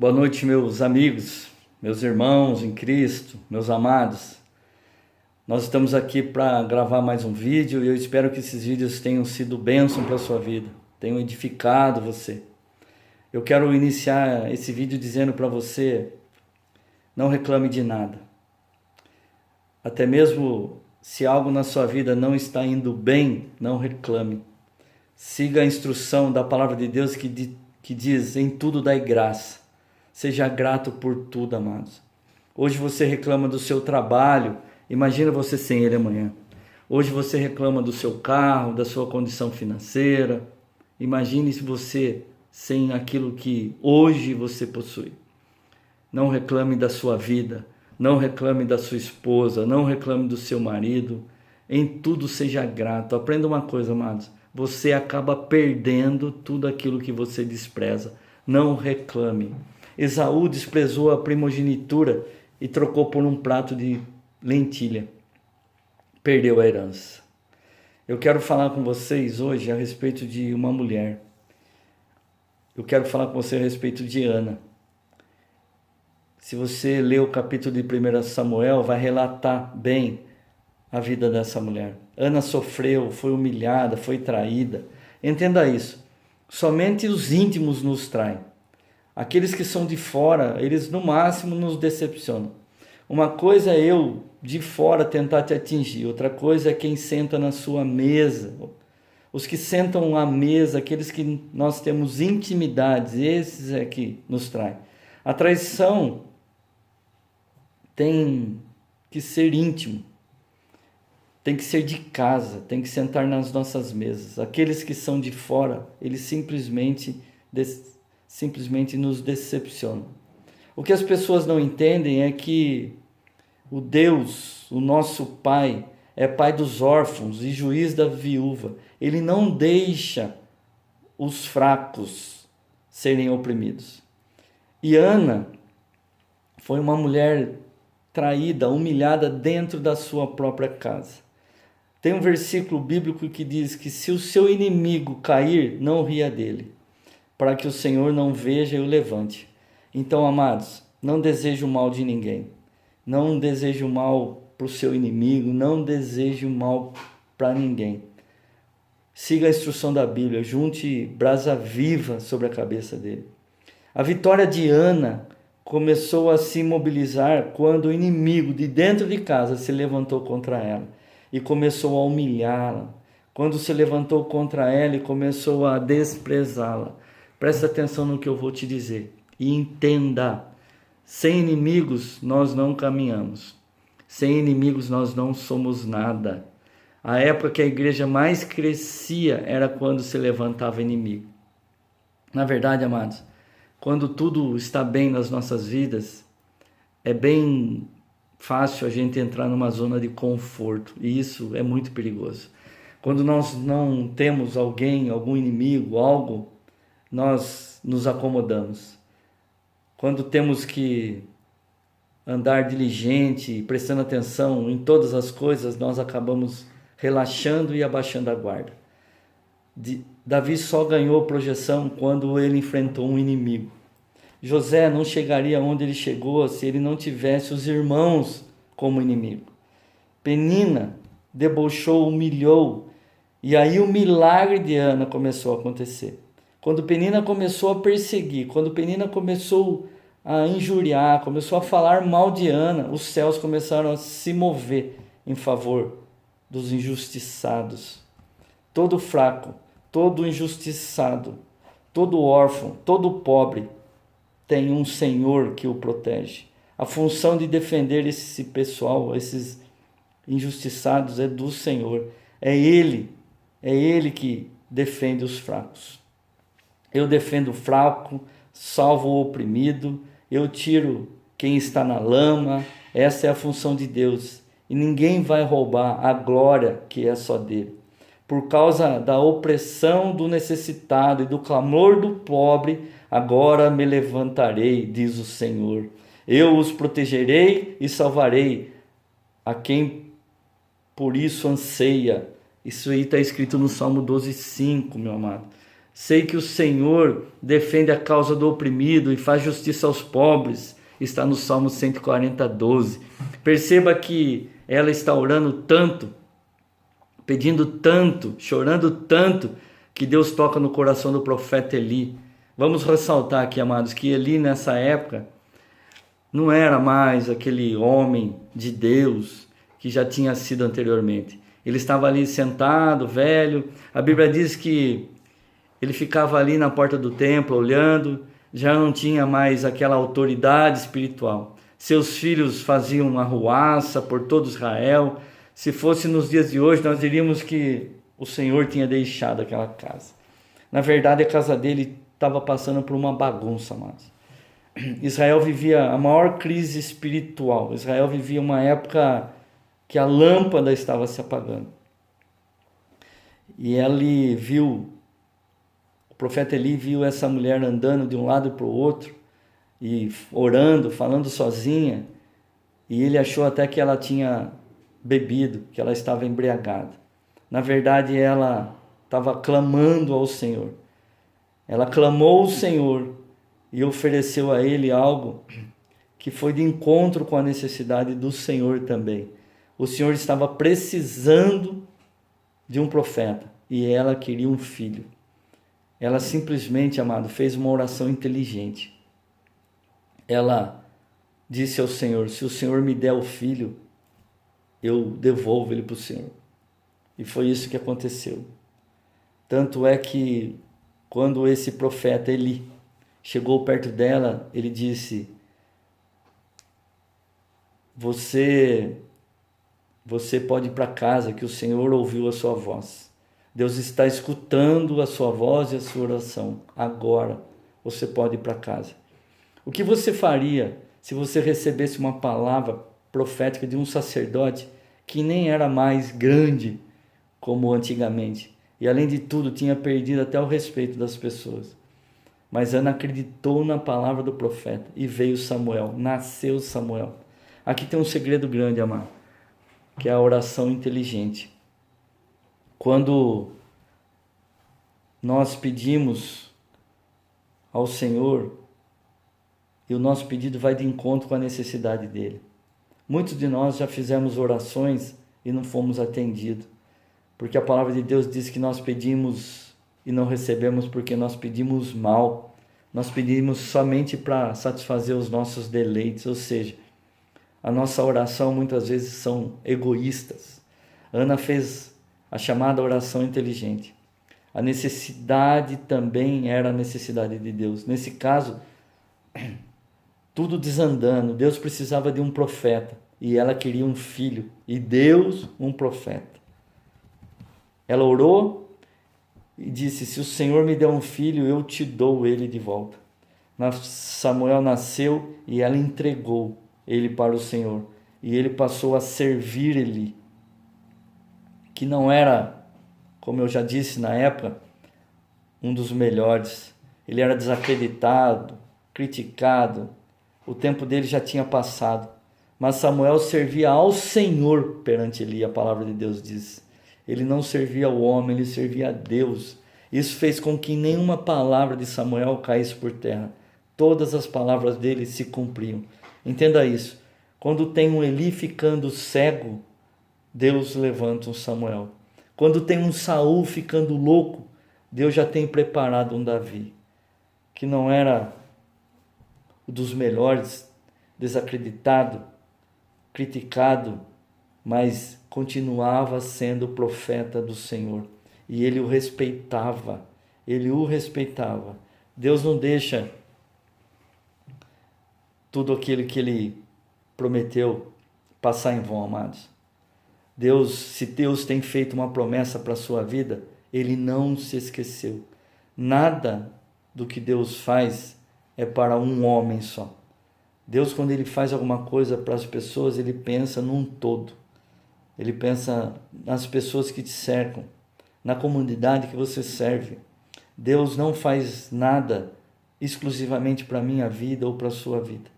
Boa noite, meus amigos, meus irmãos em Cristo, meus amados. Nós estamos aqui para gravar mais um vídeo e eu espero que esses vídeos tenham sido bênção para a sua vida, tenham edificado você. Eu quero iniciar esse vídeo dizendo para você, não reclame de nada. Até mesmo se algo na sua vida não está indo bem, não reclame. Siga a instrução da palavra de Deus que diz, em tudo dai graça. Seja grato por tudo, amados. Hoje você reclama do seu trabalho, imagina você sem ele amanhã. Hoje você reclama do seu carro, da sua condição financeira. Imagine se você sem aquilo que hoje você possui. Não reclame da sua vida, não reclame da sua esposa, não reclame do seu marido. Em tudo seja grato. Aprenda uma coisa, amados. Você acaba perdendo tudo aquilo que você despreza. Não reclame. Esaú desprezou a primogenitura e trocou por um prato de lentilha. Perdeu a herança. Eu quero falar com vocês hoje a respeito de uma mulher. Eu quero falar com você a respeito de Ana. Se você ler o capítulo de 1 Samuel, vai relatar bem a vida dessa mulher. Ana sofreu, foi humilhada, foi traída. Entenda isso. Somente os íntimos nos traem. Aqueles que são de fora, eles no máximo nos decepcionam. Uma coisa é eu de fora tentar te atingir, outra coisa é quem senta na sua mesa. Os que sentam à mesa, aqueles que nós temos intimidades, esses é que nos traem. A traição tem que ser íntimo, tem que ser de casa, tem que sentar nas nossas mesas. Aqueles que são de fora, eles simplesmente nos decepcionam. O que as pessoas não entendem é que o Deus, o nosso Pai, é Pai dos órfãos e juiz da viúva. Ele não deixa os fracos serem oprimidos. E Ana foi uma mulher traída, humilhada dentro da sua própria casa. Tem um versículo bíblico que diz que se o seu inimigo cair, não ria dele, para que o Senhor não veja e o levante. Então, amados, não deseje o mal de ninguém. Não deseje o mal para o seu inimigo, não deseje o mal para ninguém. Siga a instrução da Bíblia, junte brasa viva sobre a cabeça dele. A vitória de Ana começou a se mobilizar quando o inimigo de dentro de casa se levantou contra ela e começou a humilhá-la. Quando se levantou contra ela e começou a desprezá-la. Presta atenção no que eu vou te dizer e entenda. Sem inimigos nós não caminhamos. Sem inimigos nós não somos nada. A época que a igreja mais crescia era quando se levantava inimigo. Na verdade, amados, quando tudo está bem nas nossas vidas, é bem fácil a gente entrar numa zona de conforto. E isso é muito perigoso. Quando nós não temos alguém, algum inimigo, algo, nós nos acomodamos. Quando temos que andar diligente, prestando atenção em todas as coisas, nós acabamos relaxando e abaixando a guarda. Davi só ganhou projeção quando ele enfrentou um inimigo. José não chegaria onde ele chegou se ele não tivesse os irmãos como inimigo. Penina debochou, humilhou, e aí o milagre de Ana começou a acontecer. Quando Penina começou a perseguir, quando Penina começou a injuriar, começou a falar mal de Ana, os céus começaram a se mover em favor dos injustiçados. Todo fraco, todo injustiçado, todo órfão, todo pobre tem um Senhor que o protege. A função de defender esse pessoal, esses injustiçados, é do Senhor. É Ele que defende os fracos. Eu defendo o fraco, salvo o oprimido, eu tiro quem está na lama. Essa é a função de Deus. E ninguém vai roubar a glória que é só dele. Por causa da opressão do necessitado e do clamor do pobre, agora me levantarei, diz o Senhor. Eu os protegerei e salvarei a quem por isso anseia. Isso aí está escrito no Salmo 12:5, meu amado. Sei que o Senhor defende a causa do oprimido e faz justiça aos pobres. Está no Salmo 140, 12. Perceba que ela está orando tanto, pedindo tanto, chorando tanto, que Deus toca no coração do profeta Eli. Vamos ressaltar aqui, amados, que Eli nessa época não era mais aquele homem de Deus que já tinha sido anteriormente. Ele estava ali sentado, velho. A Bíblia diz que ele ficava ali na porta do templo olhando, já não tinha mais aquela autoridade espiritual. Seus filhos faziam uma arruaça por todo Israel. Se fosse nos dias de hoje, nós diríamos que o Senhor tinha deixado aquela casa. Na verdade, a casa dele estava passando por uma bagunça, amados. Israel vivia a maior crise espiritual. Israel vivia uma época que a lâmpada estava se apagando. E ele viu, o profeta Eli viu essa mulher andando de um lado para o outro, e orando, falando sozinha, e ele achou até que ela tinha bebido, que ela estava embriagada. Na verdade, ela estava clamando ao Senhor. Ela clamou ao Senhor e ofereceu a ele algo que foi de encontro com a necessidade do Senhor também. O Senhor estava precisando de um profeta e ela queria um filho. Ela simplesmente, amado, fez uma oração inteligente. Ela disse ao Senhor: se o Senhor me der o filho, eu devolvo ele para o Senhor. E foi isso que aconteceu. Tanto é que quando esse profeta Eli chegou perto dela, ele disse: Você pode ir para casa, que o Senhor ouviu a sua voz. Deus está escutando a sua voz e a sua oração. Agora você pode ir para casa. O que você faria se você recebesse uma palavra profética de um sacerdote que nem era mais grande como antigamente? E além de tudo, tinha perdido até o respeito das pessoas. Mas Ana acreditou na palavra do profeta e veio Samuel, nasceu Samuel. Aqui tem um segredo grande, amado, que é a oração inteligente. Quando nós pedimos ao Senhor, e o nosso pedido vai de encontro com a necessidade dele. Muitos de nós já fizemos orações e não fomos atendidos, porque a palavra de Deus diz que nós pedimos e não recebemos porque nós pedimos mal. Nós pedimos somente para satisfazer os nossos deleites, ou seja, a nossa oração muitas vezes são egoístas. Ana fez a chamada oração inteligente. A necessidade também era a necessidade de Deus. Nesse caso, tudo desandando, Deus precisava de um profeta e ela queria um filho e Deus um profeta. Ela orou e disse: se o Senhor me der um filho, eu te dou ele de volta. Samuel nasceu e ela entregou ele para o Senhor. E ele passou a servir Eli, que não era, como eu já disse na época, um dos melhores. Ele era desacreditado, criticado. O tempo dele já tinha passado. Mas Samuel servia ao Senhor perante Eli, a palavra de Deus diz. Ele não servia ao homem, ele servia a Deus. Isso fez com que nenhuma palavra de Samuel caísse por terra. Todas as palavras dele se cumpriam. Entenda isso. Quando tem um Eli ficando cego, Deus levanta um Samuel. Quando tem um Saul ficando louco, Deus já tem preparado um Davi, que não era o dos melhores, desacreditado, criticado, mas continuava sendo o profeta do Senhor. E ele o respeitava. Deus não deixa tudo aquilo que ele prometeu passar em vão, amados. Se Deus tem feito uma promessa para a sua vida, ele não se esqueceu. Nada do que Deus faz é para um homem só. Deus, quando ele faz alguma coisa para as pessoas, ele pensa num todo. Ele pensa nas pessoas que te cercam, na comunidade que você serve. Deus não faz nada exclusivamente para a minha vida ou para a sua vida.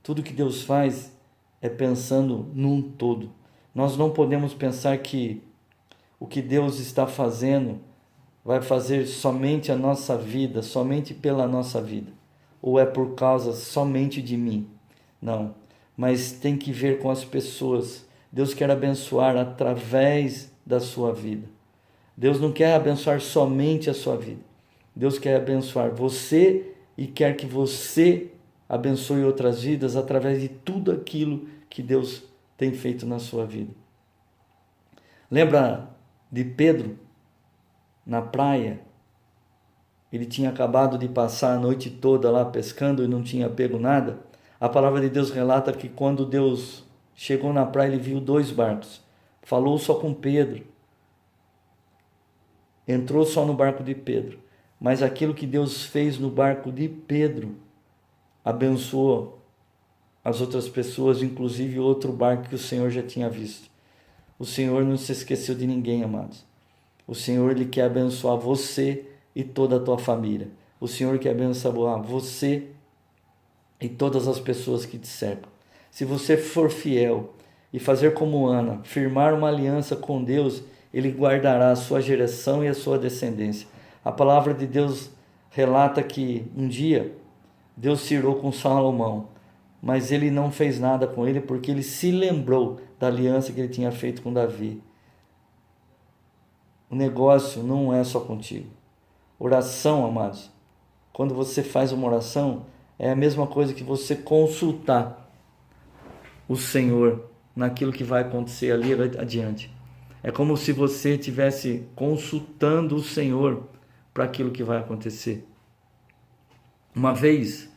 Tudo que Deus faz é pensando num todo. Nós não podemos pensar que o que Deus está fazendo vai fazer somente a nossa vida, somente pela nossa vida? Ou é por causa somente de mim? Não, mas tem que ver com as pessoas. Deus quer abençoar através da sua vida. Deus não quer abençoar somente a sua vida. Deus quer abençoar você e quer que você abençoe outras vidas através de tudo aquilo que Deus tem feito na sua vida. Lembra de Pedro na praia? Ele tinha acabado de passar a noite toda lá pescando e não tinha pego nada. A palavra de Deus relata que quando Deus chegou na praia, ele viu 2 barcos. Falou só com Pedro. Entrou só no barco de Pedro. Mas aquilo que Deus fez no barco de Pedro abençoou as outras pessoas, inclusive outro barco que o Senhor já tinha visto. O Senhor não se esqueceu de ninguém, amados. O Senhor, Ele quer abençoar você e toda a tua família. O Senhor quer abençoar você e todas as pessoas que te cercam. Se você for fiel e fazer como Ana, firmar uma aliança com Deus, Ele guardará a sua geração e a sua descendência. A palavra de Deus relata que um dia Deus se irou com Salomão, mas ele não fez nada com ele porque ele se lembrou da aliança que ele tinha feito com Davi. O negócio não é só contigo. Oração, amados, quando você faz uma oração, é a mesma coisa que você consultar o Senhor naquilo que vai acontecer ali adiante. É como se você estivesse consultando o Senhor para aquilo que vai acontecer. Uma vez,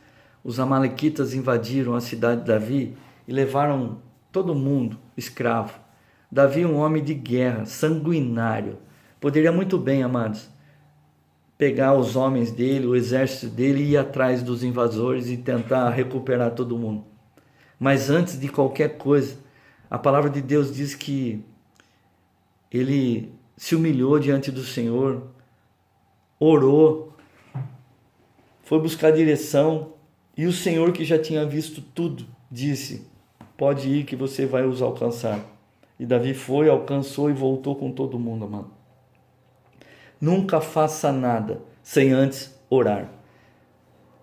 os amalequitas invadiram a cidade de Davi e levaram todo mundo escravo. Davi, um homem de guerra, sanguinário, poderia muito bem, amados, pegar os homens dele, o exército dele e ir atrás dos invasores e tentar recuperar todo mundo. Mas antes de qualquer coisa, a palavra de Deus diz que ele se humilhou diante do Senhor, orou, foi buscar direção, e o Senhor, que já tinha visto tudo, disse: pode ir que você vai os alcançar. E Davi foi, alcançou e voltou com todo mundo, amado. Nunca faça nada sem antes orar.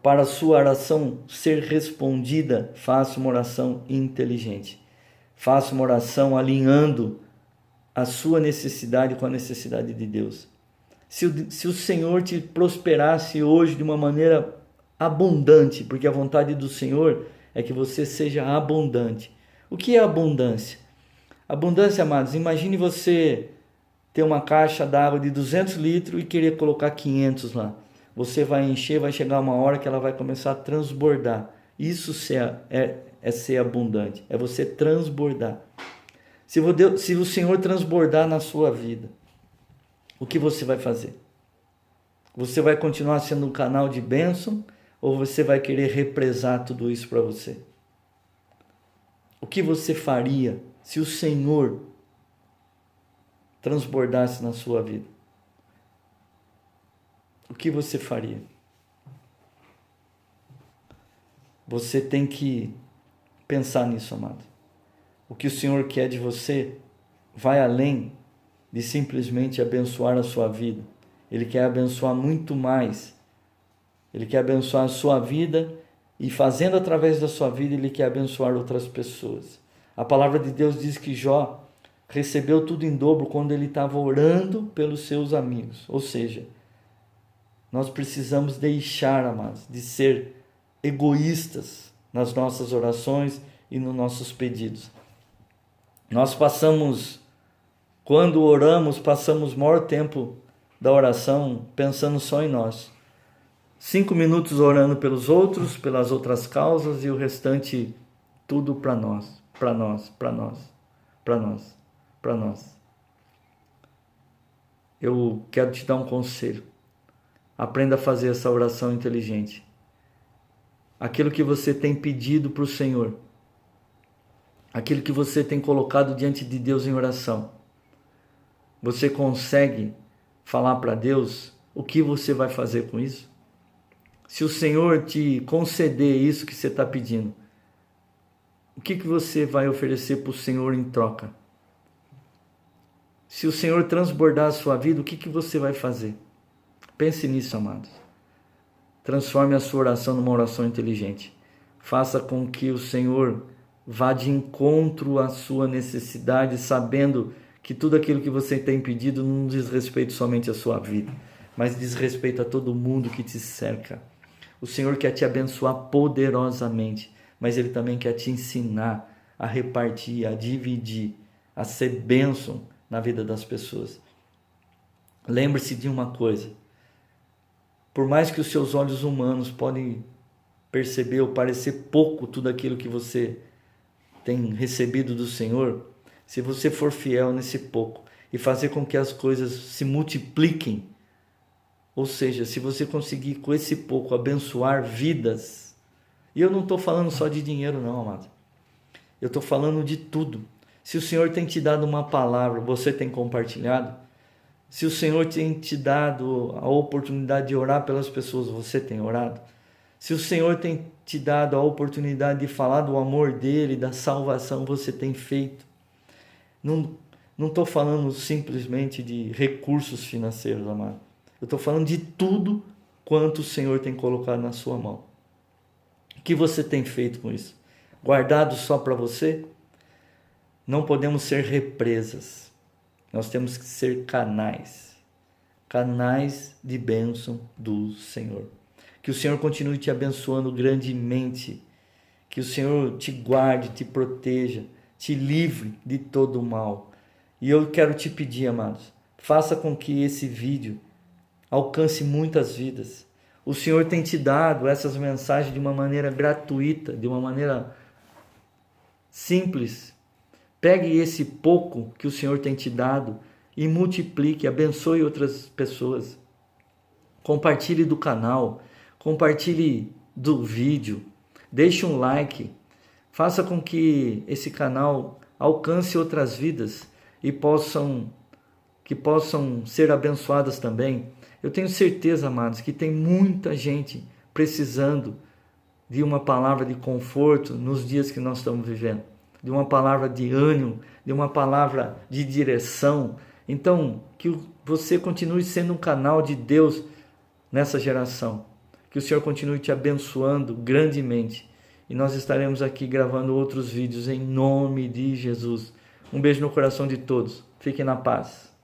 Para a sua oração ser respondida, faça uma oração inteligente. Faça uma oração alinhando a sua necessidade com a necessidade de Deus. Se o Senhor te prosperasse hoje de uma maneira abundante, porque a vontade do Senhor é que você seja abundante. O que é abundância? Abundância, amados, imagine você ter uma caixa d'água de 200 litros e querer colocar 500 lá. Você vai encher, vai chegar uma hora que ela vai começar a transbordar. Isso é ser abundante, é você transbordar. Se o Senhor transbordar na sua vida, o que você vai fazer? Você vai continuar sendo um canal de bênção ou você vai querer represar tudo isso para você? O que você faria se o Senhor transbordasse na sua vida? O que você faria? Você tem que pensar nisso, amado. O que o Senhor quer de você vai além de simplesmente abençoar a sua vida. Ele quer abençoar muito mais. Ele quer abençoar a sua vida e, fazendo através da sua vida, Ele quer abençoar outras pessoas. A palavra de Deus diz que Jó recebeu tudo em dobro quando ele estava orando pelos seus amigos. Ou seja, nós precisamos deixar, amados, de ser egoístas nas nossas orações e nos nossos pedidos. Quando oramos, passamos o maior tempo da oração pensando só em nós. 5 minutos orando pelos outros, pelas outras causas, e o restante tudo para nós, para nós, para nós, para nós, para nós. Eu quero te dar um conselho. Aprenda a fazer essa oração inteligente. Aquilo que você tem pedido para o Senhor, aquilo que você tem colocado diante de Deus em oração, você consegue falar para Deus o que você vai fazer com isso? Se o Senhor te conceder isso que você está pedindo, o que você vai oferecer para o Senhor em troca? Se o Senhor transbordar a sua vida, o que você vai fazer? Pense nisso, amados. Transforme a sua oração numa oração inteligente. Faça com que o Senhor vá de encontro à sua necessidade, sabendo que tudo aquilo que você tem pedido não diz respeito somente à sua vida, mas diz respeito a todo mundo que te cerca. O Senhor quer te abençoar poderosamente, mas Ele também quer te ensinar a repartir, a dividir, a ser bênção na vida das pessoas. Lembre-se de uma coisa: por mais que os seus olhos humanos podem perceber ou parecer pouco tudo aquilo que você tem recebido do Senhor, se você for fiel nesse pouco e fazer com que as coisas se multipliquem, ou seja, se você conseguir com esse pouco abençoar vidas, e eu não estou falando só de dinheiro não, amado, eu estou falando de tudo. Se o Senhor tem te dado uma palavra, você tem compartilhado? Se o Senhor tem te dado a oportunidade de orar pelas pessoas, você tem orado? Se o Senhor tem te dado a oportunidade de falar do amor dele, da salvação, você tem feito? Não estou falando simplesmente de recursos financeiros, amado. Eu estou falando de tudo quanto o Senhor tem colocado na sua mão. O que você tem feito com isso? Guardado só para você? Não podemos ser represas. Nós temos que ser canais. Canais de bênção do Senhor. Que o Senhor continue te abençoando grandemente. Que o Senhor te guarde, te proteja, te livre de todo o mal. E eu quero te pedir, amados, faça com que esse vídeo alcance muitas vidas. O Senhor tem te dado essas mensagens de uma maneira gratuita, de uma maneira simples. Pegue esse pouco que o Senhor tem te dado e multiplique, abençoe outras pessoas. Compartilhe do canal, compartilhe do vídeo, deixe um like, faça com que esse canal alcance outras vidas e que possam ser abençoadas também. Eu tenho certeza, amados, que tem muita gente precisando de uma palavra de conforto nos dias que nós estamos vivendo, de uma palavra de ânimo, de uma palavra de direção. Então, que você continue sendo um canal de Deus nessa geração. Que o Senhor continue te abençoando grandemente. E nós estaremos aqui gravando outros vídeos em nome de Jesus. Um beijo no coração de todos. Fiquem na paz.